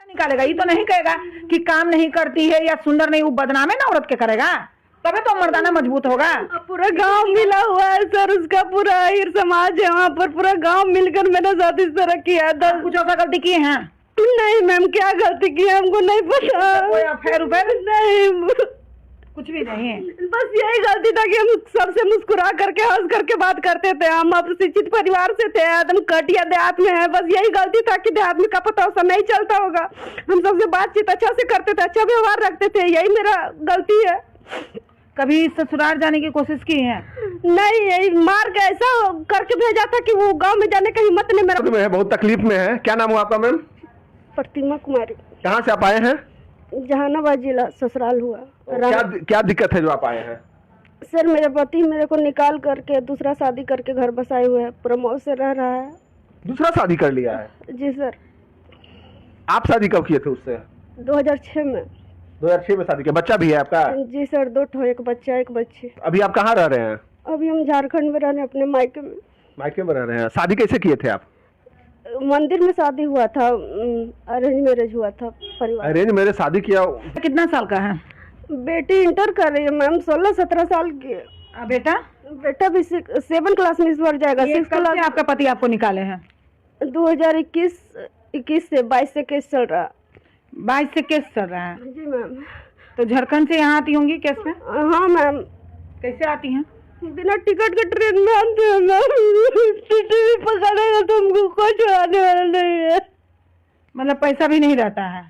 निकालेगा, ये तो नहीं कहेगा कि काम नहीं करती है या सुंदर नहीं, वो बदनामे ना औरत के करेगा, तभी तो मर्दाना मजबूत होगा। पूरा गांव मिला हुआ है सर, उसका पूरा आहिर समाज है वहाँ पर, पूरा गांव मिलकर मेरा साथ इस तरह किया है। कुछ ऐसा गलती किए हैं? नहीं मैम, क्या गलती की है हमको नहीं पता। कोई अफेयर नहीं, कुछ भी नहीं, बस यही गलती था कि हम सबसे मुस्कुरा करके हंस करके बात करते थे। हम अब शिक्षित परिवार से थे, एकदम कटिया देहात में है। बस यही गलती था कि देहात में का पता उसा नहीं चलता होगा। हम सबसे बातचीत अच्छा से करते थे, अच्छा व्यवहार रखते थे, यही मेरा गलती है। कभी ससुराल जाने की कोशिश की है? नहीं, यही मार के ऐसा करके भेजा था कि वो गांव में जाने का हिम्मत नहीं मेरा। में है, बहुत तकलीफ में है। क्या नाम हुआ आपका मैम? प्रतिमा कुमारी। कहाँ से आप आए हैं? जहानाबाद जिला ससुराल हुआ। क्या दिक्कत है जो आप आए हैं? सर मेरे पति मेरे को निकाल करके दूसरा शादी करके घर बसाए हुए है, प्रमोद से रह रहा है। दूसरा शादी कर लिया है? जी सर। आप शादी कब किए थे उससे? 2006 में। 2006 में शादी किया। बच्चा भी है आपका? जी सर, 2 ठो, एक बच्चा एक बच्ची। अभी आप कहाँ रह रहे हैं? अभी हम झारखंड में रह रहे हैं, अपने मायके में। मायके में रह रहे हैं। शादी कैसे किए थे आप? मंदिर में शादी हुआ था, अरेंज मैरिज हुआ था परिवार। अरेंज मैरिज शादी किया। कितना साल का है? बेटी इंटर कर रही है मैम, 16-17 साल की। बेटा? बेटा भी 7 क्लास में इस बार जाएगा। 6 क्लास। आपका पति आपको निकाले हैं? 2021 से 22 से केस चल रहा है। 22 से केस चल रहा है? जी मैम। तो झारखंड से यहाँ आती होंगी केस में? हाँ मैम। कैसे आती हैं? बिना टिकट के ट्रेन में आते हैं मैम। टीटी पकड़ेगा तो हमको कोई छुड़ाने वाला नहीं है। मतलब पैसा भी नहीं रहता है?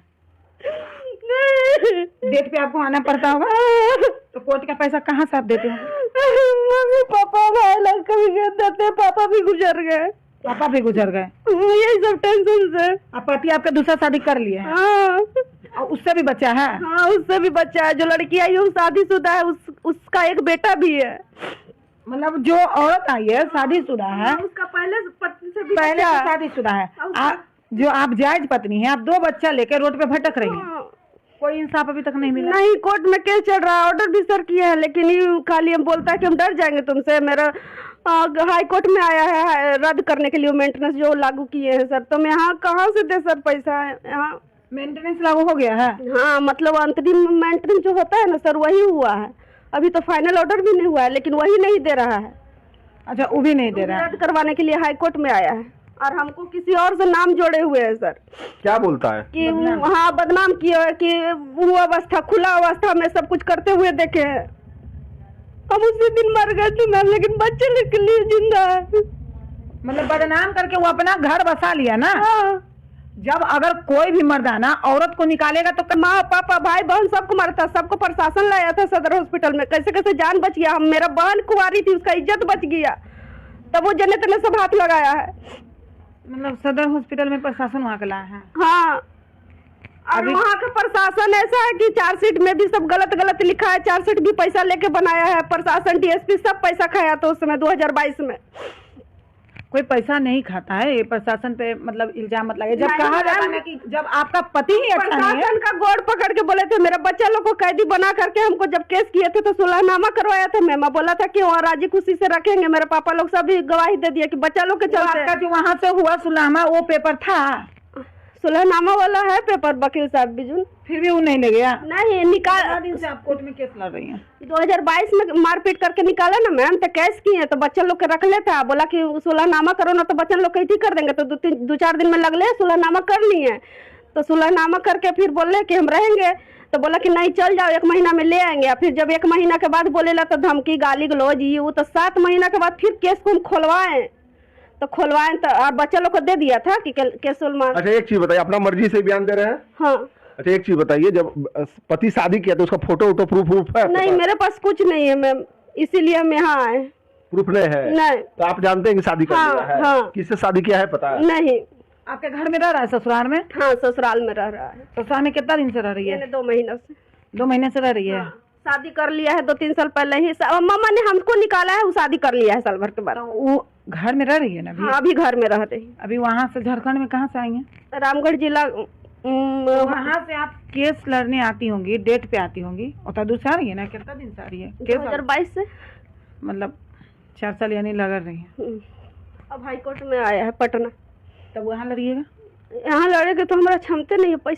डेट पे आपको आना पड़ता होगा। तो कोर्ट का पैसा कहाँ से आप देते हो? मम्मी पापा भाई लोग कभी देते, पापा भी गुजर गए। पापा भी गुजर गए? यही सब टेंशन से। आप पति आपका दूसरा शादी कर लिए हैं? हाँ। और उससे भी बच्चा है? हाँ, उससे भी बच्चा है। जो लड़की आई है वो शादीशुदा है, उसका एक बेटा भी है। मतलब जो औरत आई है शादीशुदा है? उसका पहले पत्नी से भी पहले से शादीशुदा है। जो आप जायज पत्नी है, आप 2 बच्चा लेकर रोड पे भटक रही हैं। कोई इंसाफ अभी तक नहीं मिला? नहीं, कोर्ट में केस चल रहा है, ऑर्डर भी सर किए हैं, लेकिन ये खाली हम बोलता है कि हम डर जाएंगे तुमसे। मेरा हाई कोर्ट में आया है रद्द करने के लिए मेंटेनेंस जो लागू किए हैं सर। तो मैं यहाँ कहाँ से दे सर पैसा? यहाँ मेंटेनेंस लागू हो गया है? हाँ, मतलब अंतरिम मेंटेनेंस जो होता है ना सर, वही हुआ है। अभी तो फाइनल ऑर्डर भी नहीं हुआ है, लेकिन वही नहीं दे रहा है। अच्छा, वो भी नहीं दे रहा है? रद्द करवाने के लिए हाई कोर्ट में आया है और हमको किसी और से नाम जोड़े हुए हैं सर। क्या बोलता है? कि हाँ, बदनाम किया है कि वो अवस्था, खुला अवस्था में सब कुछ करते हुए देखे हैं। हम उसी दिन मर गए थे मैम, लेकिन बच्चे के लिए जिंदा है। मतलब बदनाम करके वो अपना घर बसा लिया ना? हाँ। जब अगर कोई भी मर्दाना औरत को निकालेगा तो माँ पापा भाई बहन सबको मारता, सबको प्रशासन लाया था सदर हॉस्पिटल में। कैसे कैसे जान बच गया। हम, मेरा बहन कुंवारी थी, उसका इज्जत बच गया, तब वो जने तने सब हाथ लगाया है। मतलब सदर हॉस्पिटल में प्रशासन वहाँ का लाया है? हाँ। और वहाँ का प्रशासन ऐसा है कि चार्जशीट में भी सब गलत गलत लिखा है। चार्जशीट भी पैसा लेके बनाया है प्रशासन, डीएसपी सब पैसा खाया था उस समय 2022 में। कोई पैसा नहीं खाता है ये प्रशासन पे, मतलब इल्जाम मत लगाइए। जब कहा जाता है कि जब आपका पति ही अच्छा नहीं है। प्रशासन का गोड़ पकड़ के बोले थे, मेरा बच्चा लोग को कैदी बना करके हमको जब केस किए थे तो सुलहनामा करवाया था। मैं बोला था कि वहाँ राजी खुशी से रखेंगे। मेरे पापा लोग सभी गवाही दे दिया कि बच्चा लोग के चलते। आपका जो वहाँ से हुआ सुलहनामा, वो पेपर था? सुलहनामा वाला है पेपर, वकील साहब बिजुन। फिर भी वो नहीं ले गया? नहीं निकाल। कितना दिन से आप कोर्ट में केस लड़ रही हैं? 2022 में मारपीट करके निकाला ना मैम, तो केस किए तो बच्चन लोग के रख लेता है। बोला कि सुलहनामा करो ना तो बच्चन लोग कैसे कर देंगे। तो 2-4 दिन में लगले सुलहनामा कर लिए। तो सुलहनामा करके फिर बोले कि हम रहेंगे। तो बोला कि नहीं चल जाओ, 1 महीना में ले आएंगे। फिर जब 1 महीना के बाद बोलेला तो धमकी गाली गलौज ये वो। तो 7 महीना के बाद फिर केस को हम खोलवाएं तो और बच्चा लोग को दे दिया था कि केस सुलमान। अच्छा, एक चीज बताइए, अपना मर्जी से बयान दे रहे हैं? हाँ। अच्छा, एक चीज बताइए, जब पति शादी किया तो उसका फोटो प्रूफ है? नहीं, मेरे पास कुछ नहीं है मैम, इसीलिए हम यहाँ आए। प्रूफ नहीं है? नहीं। तो आप जानते हैं कि शादी कर लिया है? हाँ। किससे शादी किया है पता है? नहीं। आपके घर में रह रहा है ससुराल में? हाँ, ससुराल में रह रहा है। ससुराल में कितना दिन से रह रही है? 2 महीना से। 2 महीने से रह रही है? शादी कर लिया है 2-3 साल पहले ही। मामा ने हमको निकाला है, वो शादी कर लिया है साल भर के बाद। तो वो घर में रह रही है ना अभी? हाँ, अभी घर में रह रही। अभी वहाँ से झारखंड में कहाँ से आई हैं? रामगढ़ जिला। वहाँ से आप केस लड़ने आती होंगी, डेट पे आती होंगी, और तो दूसरा रही है ना? कितना दिन से आ रही है? 2022 से। मतलब 4 साल यानी लग रही है। अब हाई कोर्ट में आया है पटना। तब वहाँ लड़िएगा? यहाँ लड़ेगे तो हमारा क्षमता नहीं है।